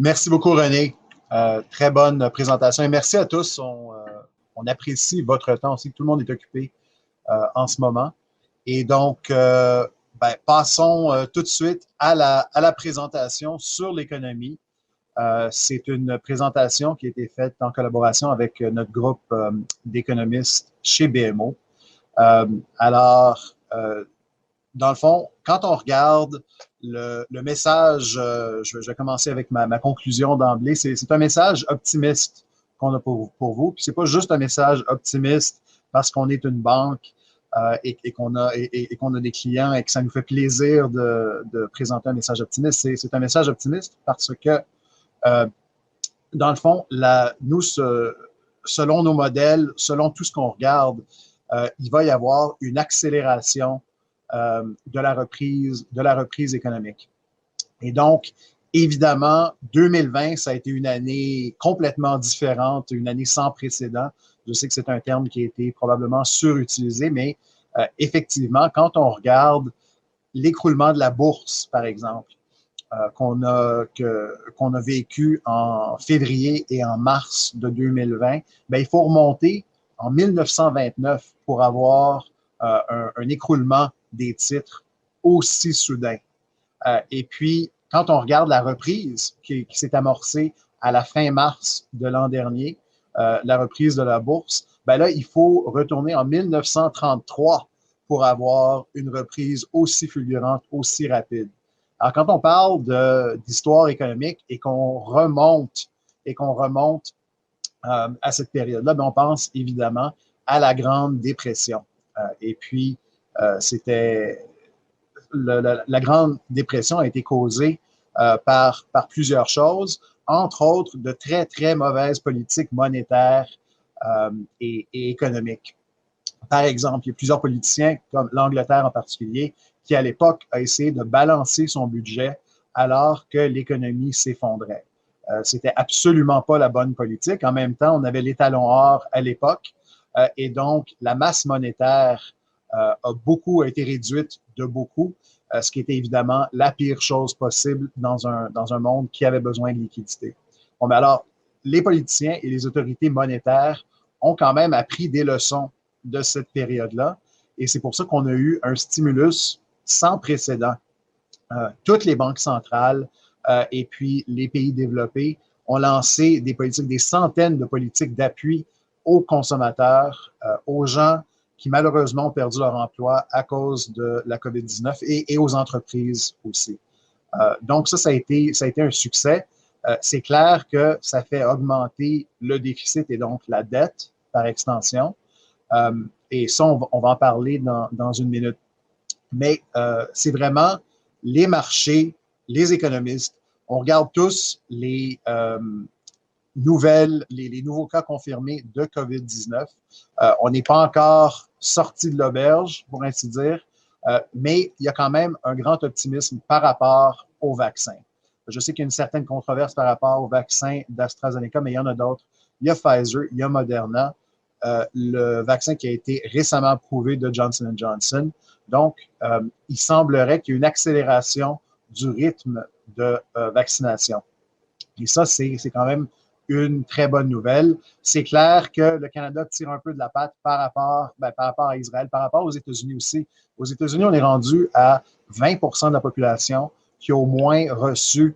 Merci beaucoup, René. Très bonne présentation. Et merci à tous. On apprécie votre temps aussi, que tout le monde est occupé en ce moment. Et donc, passons tout de suite à la présentation sur l'économie. C'est une présentation qui a été faite en collaboration avec notre groupe d'économistes chez BMO. Alors, dans le fond, quand on regarde le message, je vais commencer avec ma conclusion d'emblée, c'est un message optimiste qu'on a pour vous. Puis c'est pas juste un message optimiste parce qu'on est une banque et qu'on a des clients et que ça nous fait plaisir de présenter un message optimiste. C'est un message optimiste parce que, dans le fond, nous, selon nos modèles, selon tout ce qu'on regarde, il va y avoir une accélération de la reprise économique. Et donc, évidemment, 2020, ça a été une année complètement différente, une année sans précédent. Je sais que c'est un terme qui a été probablement surutilisé, mais effectivement, quand on regarde l'écroulement de la bourse, par exemple, qu'on a vécu en février et en mars de 2020, bien, il faut remonter en 1929 pour avoir un écroulement des titres aussi soudain. Et puis, quand on regarde la reprise qui s'est amorcée à la fin mars de l'an dernier, la reprise de la bourse, ben là, il faut retourner en 1933 pour avoir une reprise aussi fulgurante, aussi rapide. Alors, quand on parle d'histoire économique et qu'on remonte à cette période-là, ben on pense évidemment à la Grande Dépression. Et puis, c'était la Grande Dépression a été causée par plusieurs choses, entre autres de très, très mauvaises politiques monétaires et économiques. Par exemple, il y a plusieurs politiciens, comme l'Angleterre en particulier, qui à l'époque a essayé de balancer son budget alors que l'économie s'effondrait. C'était absolument pas la bonne politique. En même temps, on avait l'étalon or à l'époque et donc la masse monétaire a été réduite de beaucoup, ce qui était évidemment la pire chose possible dans un monde qui avait besoin de liquidité. Bon, mais alors, les politiciens et les autorités monétaires ont quand même appris des leçons de cette période-là, et c'est pour ça qu'on a eu un stimulus sans précédent. Toutes les banques centrales et puis les pays développés ont lancé des politiques, des centaines de politiques d'appui aux consommateurs, aux gens qui malheureusement ont perdu leur emploi à cause de la COVID-19 et aux entreprises aussi. Donc ça a été un succès. C'est clair que ça fait augmenter le déficit et donc la dette par extension. Et ça, on va en parler dans une minute. Mais c'est vraiment les marchés, les économistes, on regarde tous les nouveaux cas confirmés de COVID-19. On n'est pas encore sorti de l'auberge, pour ainsi dire, mais il y a quand même un grand optimisme par rapport au vaccin. Je sais qu'il y a une certaine controverse par rapport au vaccin d'AstraZeneca, mais il y en a d'autres. Il y a Pfizer, il y a Moderna, le vaccin qui a été récemment approuvé de Johnson & Johnson. Donc, il semblerait qu'il y ait une accélération du rythme de vaccination. Et ça, c'est quand même une très bonne nouvelle. C'est clair que le Canada tire un peu de la patte par rapport à Israël, par rapport aux États-Unis aussi. Aux États-Unis, on est rendu à 20 de la population qui a au moins reçu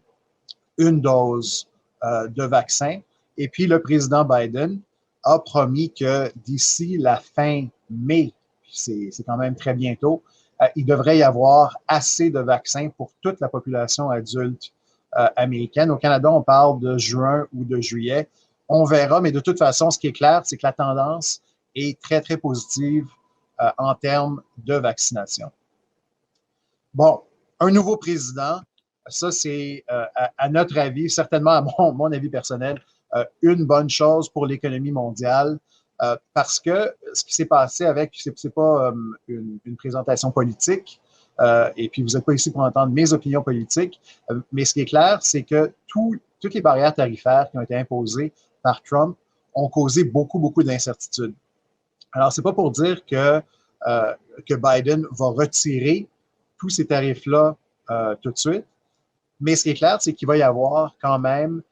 une dose de vaccin. Et puis, le président Biden a promis que d'ici la fin mai, c'est quand même très bientôt, il devrait y avoir assez de vaccins pour toute la population adulte américaine. Au Canada, on parle de juin ou de juillet. On verra, mais de toute façon, ce qui est clair, c'est que la tendance est très, très positive en termes de vaccination. Bon, un nouveau président, ça c'est, à notre avis, certainement à mon avis personnel, une bonne chose pour l'économie mondiale parce que ce qui s'est passé avec, c'est pas une présentation politique, et puis vous n'êtes pas ici pour entendre mes opinions politiques, mais ce qui est clair, c'est que toutes les barrières tarifaires qui ont été imposées par Trump ont causé beaucoup, beaucoup d'incertitudes. Alors, c'est pas pour dire que Biden va retirer tous ces tarifs-là tout de suite, Mais ce qui est clair, c'est qu'il va y avoir quand même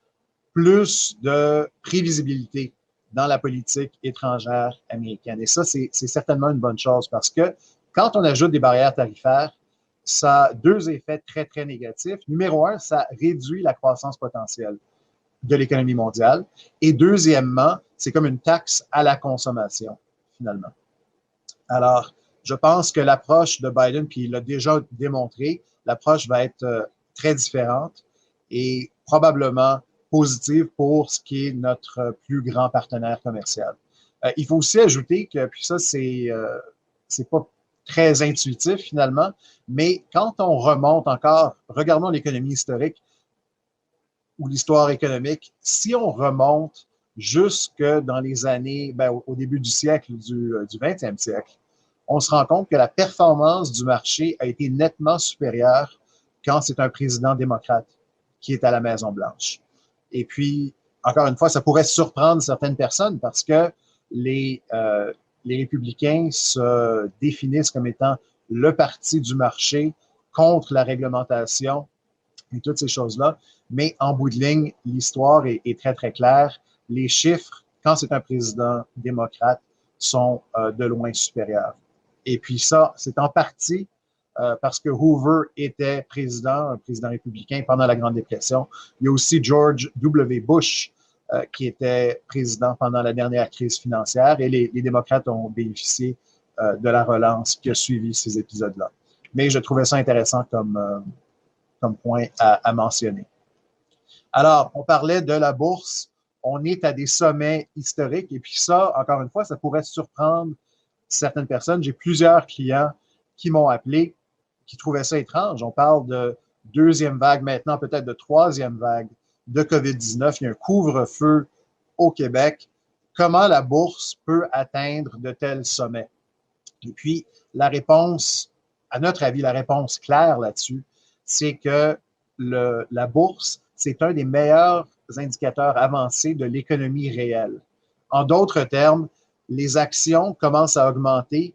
plus de prévisibilité dans la politique étrangère américaine. Et ça, c'est certainement une bonne chose parce que quand on ajoute des barrières tarifaires, ça a deux effets très, très négatifs. Numéro un, ça réduit la croissance potentielle de l'économie mondiale. Et deuxièmement, c'est comme une taxe à la consommation, finalement. Alors, je pense que l'approche de Biden, puis il l'a déjà démontré, l'approche va être très différente et probablement positive pour ce qui est notre plus grand partenaire commercial. Il faut aussi ajouter que, puis ça, c'est pas très intuitif finalement, mais quand on remonte encore, regardons l'économie historique ou l'histoire économique, si on remonte jusque dans les années, au début du siècle, du 20e siècle, on se rend compte que la performance du marché a été nettement supérieure quand c'est un président démocrate qui est à la Maison-Blanche. Et puis, encore une fois, ça pourrait surprendre certaines personnes parce que les républicains se définissent comme étant le parti du marché contre la réglementation et toutes ces choses-là. Mais en bout de ligne, l'histoire est très, très claire. Les chiffres, quand c'est un président démocrate, sont de loin supérieurs. Et puis ça, c'est en partie parce que Hoover était président, un président républicain pendant la Grande Dépression. Il y a aussi George W. Bush qui était président pendant la dernière crise financière et les démocrates ont bénéficié de la relance qui a suivi ces épisodes-là. Mais je trouvais ça intéressant comme point à mentionner. Alors, on parlait de la bourse. On est à des sommets historiques. Et puis ça, encore une fois, ça pourrait surprendre certaines personnes. J'ai plusieurs clients qui m'ont appelé, qui trouvaient ça étrange. On parle de deuxième vague, maintenant peut-être de troisième vague de COVID-19. Il y a un couvre-feu au Québec. Comment la bourse peut atteindre de tels sommets? Et puis, la réponse, à notre avis, la réponse claire là-dessus, c'est que la bourse, c'est un des meilleurs indicateurs avancés de l'économie réelle. En d'autres termes, les actions commencent à augmenter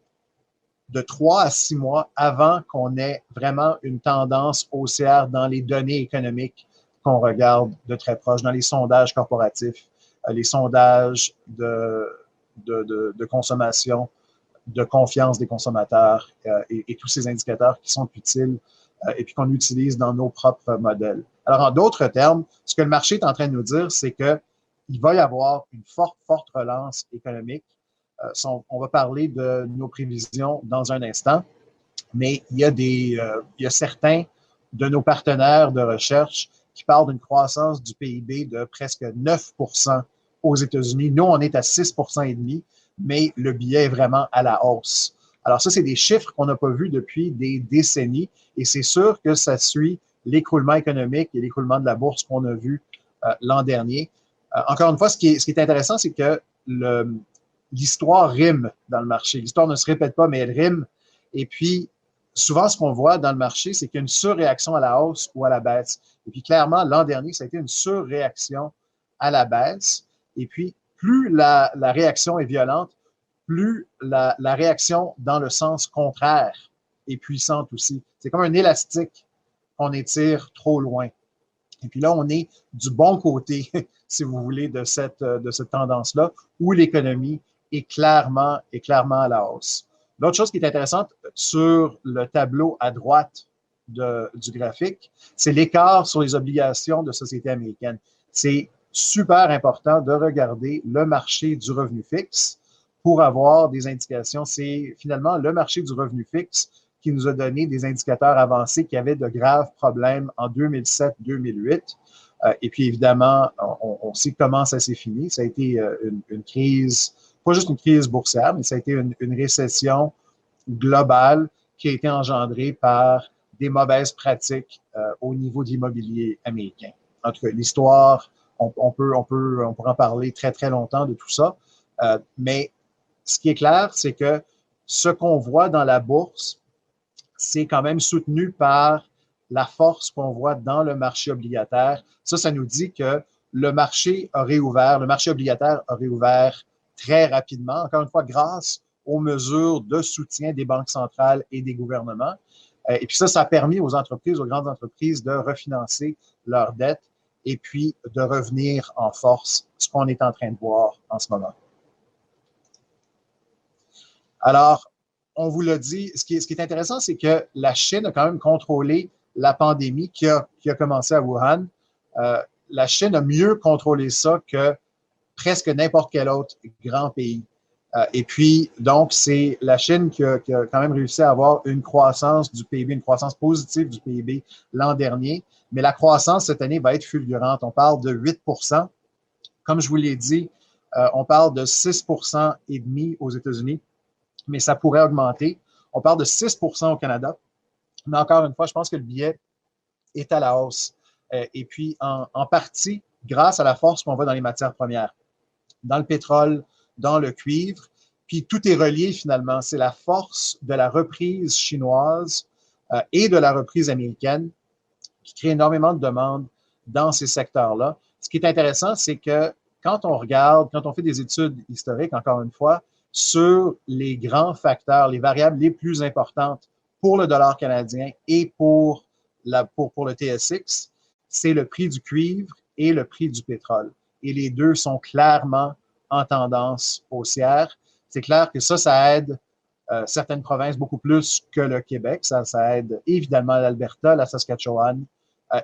de 3 à 6 mois avant qu'on ait vraiment une tendance haussière dans les données économiques qu'on regarde de très proche, dans les sondages corporatifs, les sondages de consommation, de confiance des consommateurs et tous ces indicateurs qui sont utiles et puis qu'on utilise dans nos propres modèles. Alors, en d'autres termes, ce que le marché est en train de nous dire, c'est qu'il va y avoir une forte, forte relance économique. On va parler de nos prévisions dans un instant, mais il y a certains de nos partenaires de recherche qui parlent d'une croissance du PIB de presque 9 aux États-Unis. Nous, on est à 6,5 %, mais le billet est vraiment à la hausse. Alors ça, c'est des chiffres qu'on n'a pas vus depuis des décennies et c'est sûr que ça suit l'écroulement économique et l'écroulement de la bourse qu'on a vu l'an dernier. Encore une fois, ce qui est intéressant, c'est que l'histoire rime dans le marché. L'histoire ne se répète pas, mais elle rime. Et puis, souvent, ce qu'on voit dans le marché, c'est qu'il y a une surréaction à la hausse ou à la baisse. Et puis, clairement, l'an dernier, ça a été une surréaction à la baisse. Et puis, plus la réaction est violente, plus la réaction dans le sens contraire est puissante aussi. C'est comme un élastique qu'on étire trop loin. Et puis là, on est du bon côté, si vous voulez, de cette tendance-là, où l'économie est clairement à la hausse. L'autre chose qui est intéressante sur le tableau à droite du graphique, c'est l'écart sur les obligations de sociétés américaines. C'est super important de regarder le marché du revenu fixe pour avoir des indications. C'est finalement le marché du revenu fixe qui nous a donné des indicateurs avancés qui avaient de graves problèmes en 2007-2008. Et puis, évidemment, on sait comment ça s'est fini. Ça a été une crise, pas juste une crise boursière, mais ça a été une récession globale qui a été engendrée par des mauvaises pratiques au niveau de l'immobilier américain. En tout cas, l'histoire, on pourra en parler très, très longtemps de tout ça. Mais ce qui est clair, c'est que ce qu'on voit dans la bourse, c'est quand même soutenu par la force qu'on voit dans le marché obligataire. Ça nous dit que le marché obligataire a réouvert très rapidement, encore une fois, grâce aux mesures de soutien des banques centrales et des gouvernements. Et puis ça a permis aux entreprises, aux grandes entreprises, de refinancer leurs dettes et puis de revenir en force, ce qu'on est en train de voir en ce moment. Alors, on vous l'a dit, ce qui est intéressant, c'est que la Chine a quand même contrôlé la pandémie qui a commencé à Wuhan. La Chine a mieux contrôlé ça que presque n'importe quel autre grand pays. Et puis, donc, c'est la Chine qui a quand même réussi à avoir une croissance du PIB, une croissance positive du PIB l'an dernier. Mais la croissance cette année va être fulgurante. On parle de 8 %. Comme je vous l'ai dit, on parle de 6,5 % aux États-Unis, mais ça pourrait augmenter. On parle de 6 % au Canada. Mais encore une fois, je pense que le billet est à la hausse. Et puis, en partie, grâce à la force qu'on voit dans les matières premières, dans le pétrole, dans le cuivre. Puis tout est relié finalement. C'est la force de la reprise chinoise et de la reprise américaine qui crée énormément de demandes dans ces secteurs-là. Ce qui est intéressant, c'est que quand on regarde, quand on fait des études historiques, encore une fois, sur les grands facteurs, les variables les plus importantes pour le dollar canadien et pour le TSX, c'est le prix du cuivre et le prix du pétrole. Et les deux sont clairement en tendance haussière. C'est clair que ça aide certaines provinces beaucoup plus que le Québec. Ça aide évidemment l'Alberta, la Saskatchewan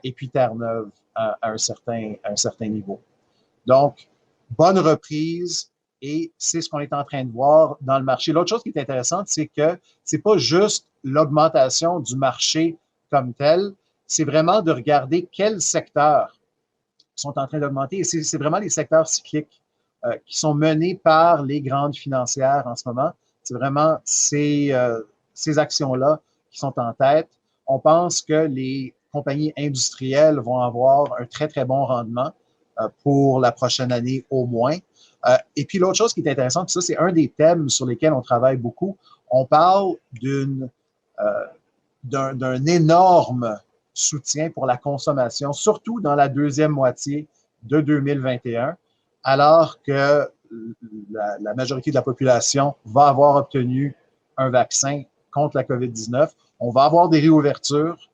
et puis Terre-Neuve à un certain niveau. Donc, bonne reprise et c'est ce qu'on est en train de voir dans le marché. L'autre chose qui est intéressante, c'est que ce n'est pas juste l'augmentation du marché comme tel, c'est vraiment de regarder quels secteurs sont en train d'augmenter. Et c'est vraiment les secteurs cycliques qui sont menés par les grandes financières en ce moment. C'est vraiment ces actions-là qui sont en tête. On pense que les compagnies industrielles vont avoir un très, très bon rendement pour la prochaine année au moins. Et puis l'autre chose qui est intéressante, ça c'est un des thèmes sur lesquels on travaille beaucoup. On parle d'un énorme soutien pour la consommation, surtout dans la deuxième moitié de 2021, alors que la majorité de la population va avoir obtenu un vaccin contre la COVID-19. On va avoir des réouvertures,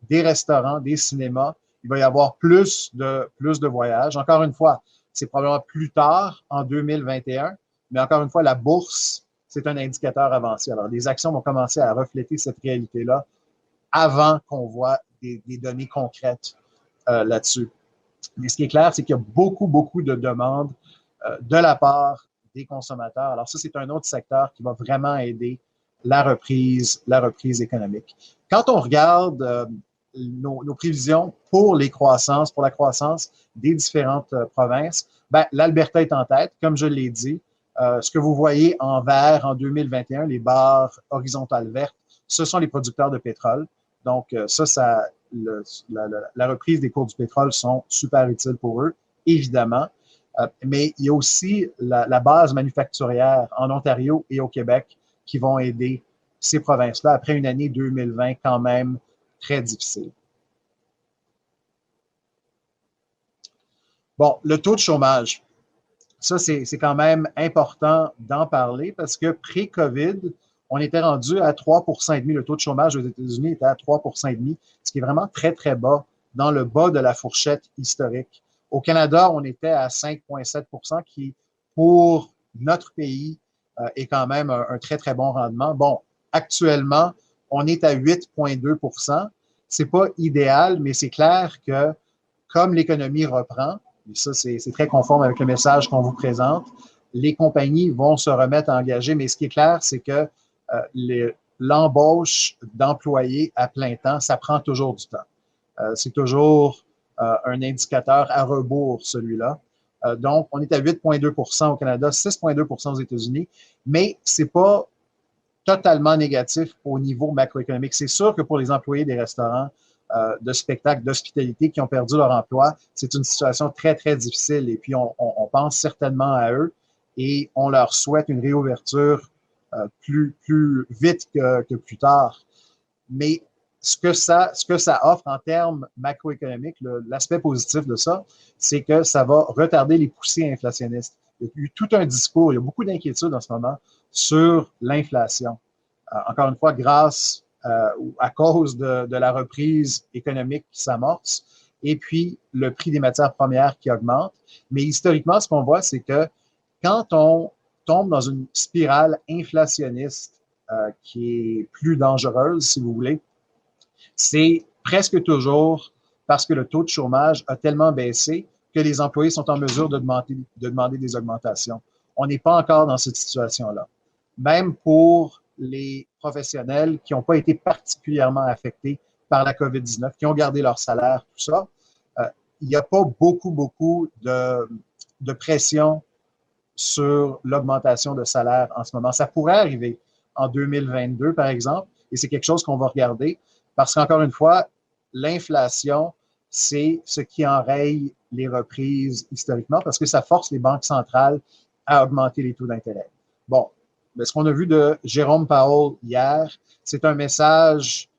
des restaurants, des cinémas. Il va y avoir plus de voyages. Encore une fois, c'est probablement plus tard en 2021, mais encore une fois, la bourse, c'est un indicateur avancé. Alors, les actions vont commencer à refléter cette réalité-là avant qu'on voit des données concrètes là-dessus. Mais ce qui est clair, c'est qu'il y a beaucoup, beaucoup de demandes de la part des consommateurs. Alors ça, c'est un autre secteur qui va vraiment aider la reprise économique. Quand on regarde nos prévisions pour la croissance des différentes provinces, ben, l'Alberta est en tête, comme je l'ai dit. Ce que vous voyez en vert en 2021, les barres horizontales vertes, ce sont les producteurs de pétrole. Donc, la reprise des cours du pétrole sont super utiles pour eux, évidemment. Mais il y a aussi la base manufacturière en Ontario et au Québec qui vont aider ces provinces-là après une année 2020 quand même très difficile. Bon, le taux de chômage, ça, c'est quand même important d'en parler parce que pré-COVID, on était rendu à 3,5 %. Le taux de chômage aux États-Unis était à 3,5 %, ce qui est vraiment très, très bas, dans le bas de la fourchette historique. Au Canada, on était à 5,7 %, qui, pour notre pays, est quand même un très, très bon rendement. Bon, actuellement, on est à 8,2 %. C'est pas idéal, mais c'est clair que comme l'économie reprend, et ça, c'est très conforme avec le message qu'on vous présente, les compagnies vont se remettre à engager, mais ce qui est clair, c'est que l'embauche d'employés à plein temps, ça prend toujours du temps. C'est toujours un indicateur à rebours, celui-là. Donc, on est à 8,2 % au Canada, 6,2 % aux États-Unis, mais ce n'est pas totalement négatif au niveau macroéconomique. C'est sûr que pour les employés des restaurants, de spectacles, d'hospitalité qui ont perdu leur emploi, c'est une situation très, très difficile. Et puis, on pense certainement à eux et on leur souhaite une réouverture plus vite que plus tard. Mais ce que ça offre en termes macroéconomiques, l'aspect positif de ça, c'est que ça va retarder les poussées inflationnistes. Il y a eu tout un discours, il y a beaucoup d'inquiétudes en ce moment sur l'inflation. Encore une fois, grâce à cause de la reprise économique qui s'amorce, et puis le prix des matières premières qui augmente. Mais historiquement, ce qu'on voit, c'est que quand on tombe dans une spirale inflationniste qui est plus dangereuse, si vous voulez, c'est presque toujours parce que le taux de chômage a tellement baissé que les employés sont en mesure de demander des augmentations. On n'est pas encore dans cette situation-là. Même pour les professionnels qui n'ont pas été particulièrement affectés par la COVID-19, qui ont gardé leur salaire, tout ça, il n'y a pas beaucoup de pression sur l'augmentation de salaire en ce moment. Ça pourrait arriver en 2022, par exemple, et c'est quelque chose qu'on va regarder parce qu'encore une fois, l'inflation, c'est ce qui enraye les reprises historiquement parce que ça force les banques centrales à augmenter les taux d'intérêt. Bon, mais ce qu'on a vu de Jérôme Powell hier, c'est un message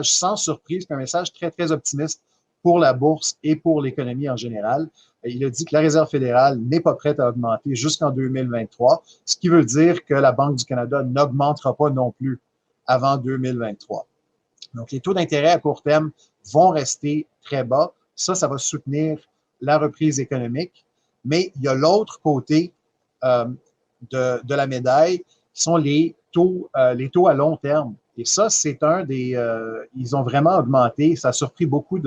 sans surprise, un message très, très optimiste pour la bourse et pour l'économie en général. Il a dit que la Réserve fédérale n'est pas prête à augmenter jusqu'en 2023, ce qui veut dire que la Banque du Canada n'augmentera pas non plus avant 2023. Donc, les taux d'intérêt à court terme vont rester très bas. Ça va soutenir la reprise économique. Mais il y a l'autre côté de la médaille, qui sont les taux à long terme. Et ça, c'est ils ont vraiment augmenté. Ça a surpris beaucoup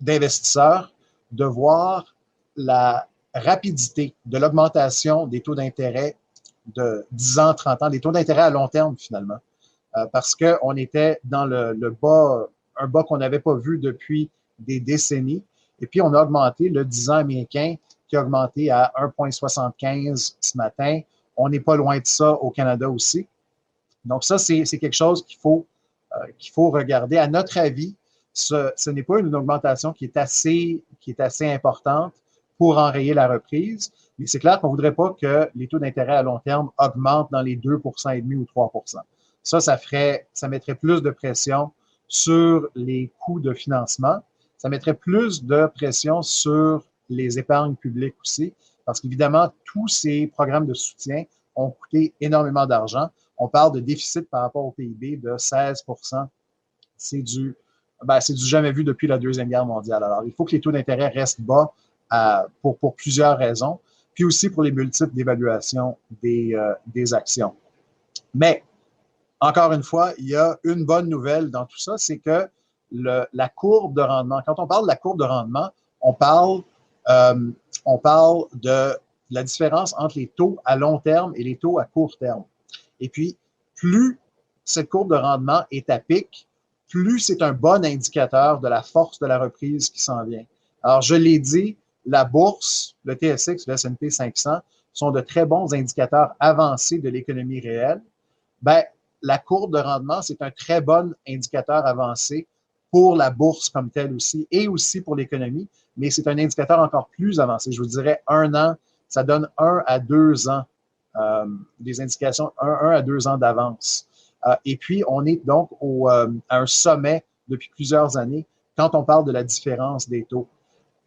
d'investisseurs de voir la rapidité de l'augmentation des taux d'intérêt de 10 ans, 30 ans, des taux d'intérêt à long terme, finalement. Parce qu'on était dans un bas qu'on n'avait pas vu depuis des décennies. Et puis, on a augmenté le 10 ans américain qui a augmenté à 1,75 ce matin. On n'est pas loin de ça au Canada aussi. Donc, ça, c'est quelque chose qu'il faut regarder. À notre avis, ce n'est pas une augmentation qui est assez importante pour enrayer la reprise, mais c'est clair qu'on ne voudrait pas que les taux d'intérêt à long terme augmentent dans les 2,5% ou 3%. Ça mettrait plus de pression sur les coûts de financement. Ça mettrait plus de pression sur les épargnes publiques aussi, parce qu'évidemment, tous ces programmes de soutien ont coûté énormément d'argent. On parle de déficit par rapport au PIB de 16%. C'est du jamais vu depuis la Deuxième Guerre mondiale. Alors, il faut que les taux d'intérêt restent bas pour plusieurs raisons, puis aussi pour les multiples d'évaluation des actions. Mais, encore une fois, il y a une bonne nouvelle dans tout ça, c'est que la courbe de rendement, quand on parle de la courbe de rendement, on parle de la différence entre les taux à long terme et les taux à court terme. Et puis, plus cette courbe de rendement est à pic, plus c'est un bon indicateur de la force de la reprise qui s'en vient. Alors, je l'ai dit, la bourse, le TSX, le S&P 500 sont de très bons indicateurs avancés de l'économie réelle. Ben, la courbe de rendement, c'est un très bon indicateur avancé pour la bourse comme telle aussi, et aussi pour l'économie, mais c'est un indicateur encore plus avancé. Je vous dirais 1 an, ça donne 1 à 2 ans, des indications 1 à 2 ans d'avance. Et puis, on est donc à un sommet depuis plusieurs années quand on parle de la différence des taux.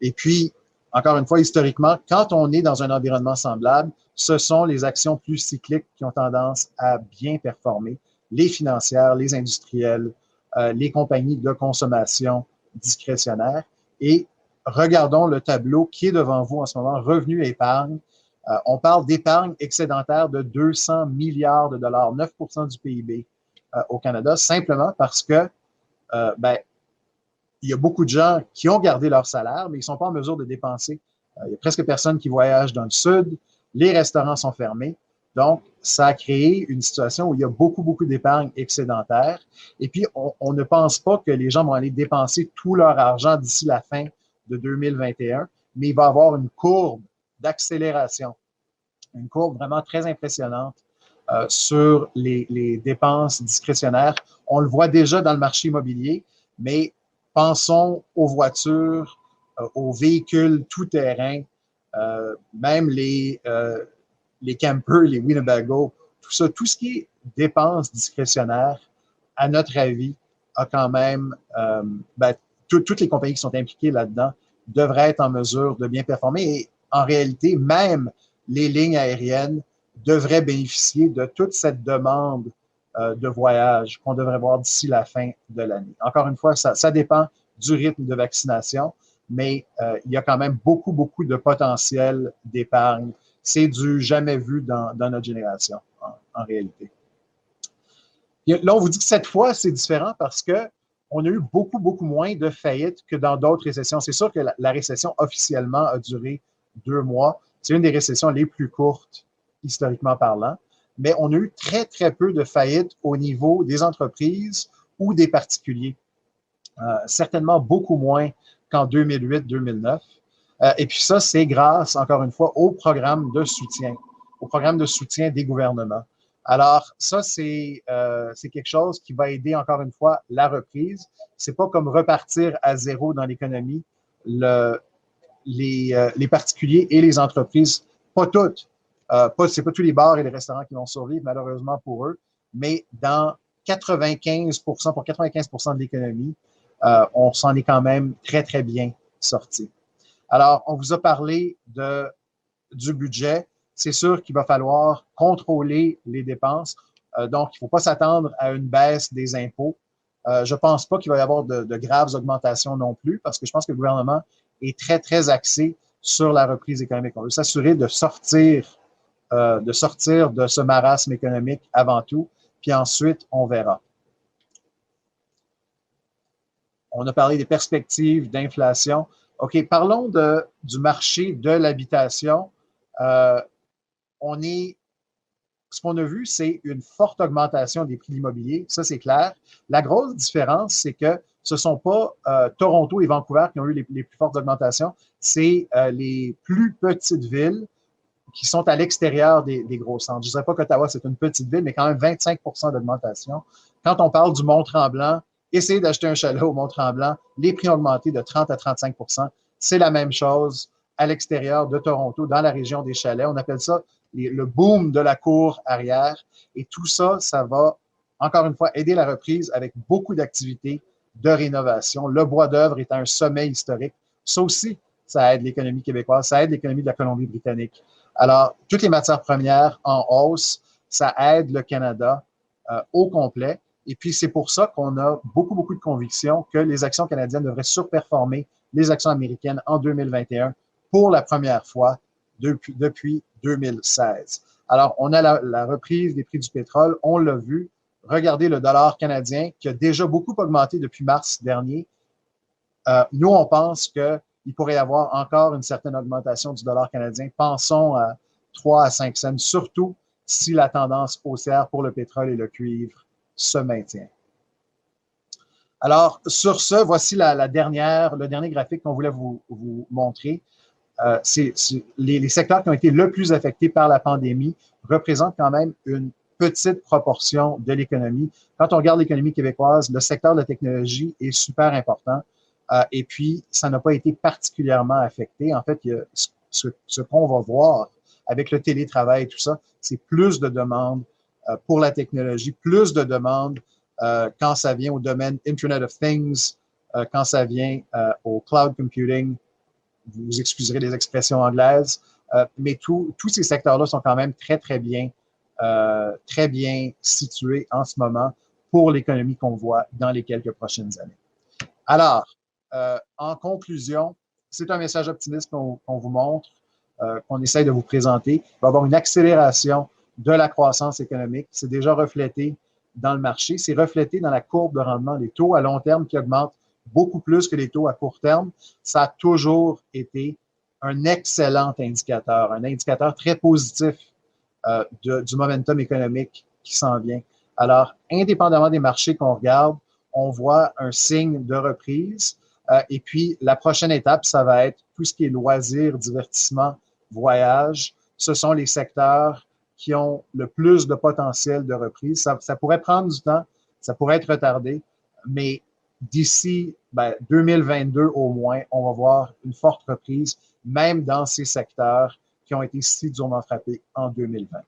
Et puis, encore une fois, historiquement, quand on est dans un environnement semblable, ce sont les actions plus cycliques qui ont tendance à bien performer, les financières, les industrielles, les compagnies de consommation discrétionnaire. Et regardons le tableau qui est devant vous en ce moment, revenu et épargne. On parle d'épargne excédentaire de 200 milliards de dollars, 9% du PIB au Canada, simplement parce que il y a beaucoup de gens qui ont gardé leur salaire, mais ils ne sont pas en mesure de dépenser. Il y a presque personne qui voyage dans le sud. Les restaurants sont fermés. Donc, ça a créé une situation où il y a beaucoup d'épargne excédentaire. Et puis, on ne pense pas que les gens vont aller dépenser tout leur argent d'ici la fin de 2021, mais il va y avoir une courbe d'accélération, une courbe vraiment très impressionnante sur les dépenses discrétionnaires. On le voit déjà dans le marché immobilier, mais pensons aux voitures, aux véhicules tout-terrain, même les campers, les Winnebago, tout ça, tout ce qui est dépenses discrétionnaires, à notre avis, a quand même, toutes les compagnies qui sont impliquées là-dedans devraient être en mesure de bien performer. Et en réalité, même les lignes aériennes devraient bénéficier de toute cette demande de voyage qu'on devrait voir d'ici la fin de l'année. Encore une fois, ça dépend du rythme de vaccination, mais il y a quand même beaucoup, beaucoup de potentiel d'épargne. C'est du jamais vu dans notre génération, en réalité. Et là, on vous dit que cette fois, c'est différent parce qu'on a eu beaucoup, beaucoup moins de faillites que dans d'autres récessions. C'est sûr que la récession officiellement a duré 2 mois. C'est une des récessions les plus courtes, historiquement parlant. Mais on a eu très, très peu de faillites au niveau des entreprises ou des particuliers. Certainement beaucoup moins qu'en 2008-2009. Et puis ça, c'est grâce, encore une fois, au programme de soutien des gouvernements. Alors, ça, c'est quelque chose qui va aider, encore une fois, la reprise. C'est pas comme repartir à zéro dans l'économie. Les particuliers et les entreprises, pas toutes, c'est pas tous les bars et les restaurants qui vont survivre, malheureusement pour eux, mais dans 95%, pour 95% de l'économie, on s'en est quand même très, très bien sorti. Alors, on vous a parlé du budget. C'est sûr qu'il va falloir contrôler les dépenses. Donc, il ne faut pas s'attendre à une baisse des impôts. Je ne pense pas qu'il va y avoir de graves augmentations non plus, parce que je pense que le gouvernement est très, très axé sur la reprise économique. On veut s'assurer de sortir de ce marasme économique avant tout, puis ensuite, on verra. On a parlé des perspectives d'inflation. OK, parlons du marché de l'habitation. Ce qu'on a vu, c'est une forte augmentation des prix de l'immobilier. Ça, c'est clair. La grosse différence, c'est que ce ne sont pas Toronto et Vancouver qui ont eu les plus fortes augmentations. C'est les plus petites villes qui sont à l'extérieur des gros centres. Je ne dirais pas qu'Ottawa, c'est une petite ville, mais quand même 25% d'augmentation. Quand on parle du Mont-Tremblant, essayez d'acheter un chalet au Mont-Tremblant, les prix ont augmenté de 30 à 35%. C'est la même chose à l'extérieur de Toronto, dans la région des chalets. On appelle ça le boom de la cour arrière. Et tout ça, ça va, encore une fois, aider la reprise avec beaucoup d'activités de rénovation. Le bois d'œuvre est à un sommet historique. Ça aussi, ça aide l'économie québécoise, ça aide l'économie de la Colombie-Britannique. Alors, toutes les matières premières en hausse, ça aide le Canada au complet. Et puis, c'est pour ça qu'on a beaucoup, beaucoup de conviction que les actions canadiennes devraient surperformer les actions américaines en 2021 pour la première fois depuis 2016. Alors, on a la reprise des prix du pétrole, on l'a vu. Regardez le dollar canadien qui a déjà beaucoup augmenté depuis mars dernier. Nous, on pense qu'il pourrait y avoir encore une certaine augmentation du dollar canadien. Pensons à 3 à 5 cents, surtout si la tendance haussière pour le pétrole et le cuivre se maintient. Alors, sur ce, voici le dernier graphique qu'on voulait vous montrer. Les secteurs qui ont été le plus affectés par la pandémie représentent quand même une petite proportion de l'économie. Quand on regarde l'économie québécoise, le secteur de la technologie est super important. Et puis, ça n'a pas été particulièrement affecté. En fait, ce qu'on va voir avec le télétravail et tout ça, c'est plus de demandes pour la technologie, plus de demandes quand ça vient au domaine Internet of Things, quand ça vient au cloud computing. Vous excuserez les expressions anglaises, mais tous ces secteurs-là sont quand même très, très bien situés en ce moment pour l'économie qu'on voit dans les quelques prochaines années. Alors, en conclusion, c'est un message optimiste qu'on vous montre, qu'on essaye de vous présenter. Il va y avoir une accélération de la croissance économique. C'est déjà reflété dans le marché. C'est reflété dans la courbe de rendement, les taux à long terme qui augmentent beaucoup plus que les taux à court terme. Ça a toujours été un excellent indicateur, un indicateur très positif du momentum économique qui s'en vient. Alors, indépendamment des marchés qu'on regarde, on voit un signe de reprise. Et puis, la prochaine étape, ça va être tout ce qui est loisirs, divertissement, voyage. Ce sont les secteurs qui ont le plus de potentiel de reprise. Ça pourrait prendre du temps, ça pourrait être retardé, mais d'ici 2022 au moins, on va voir une forte reprise, même dans ces secteurs qui ont été si durement frappés en 2020.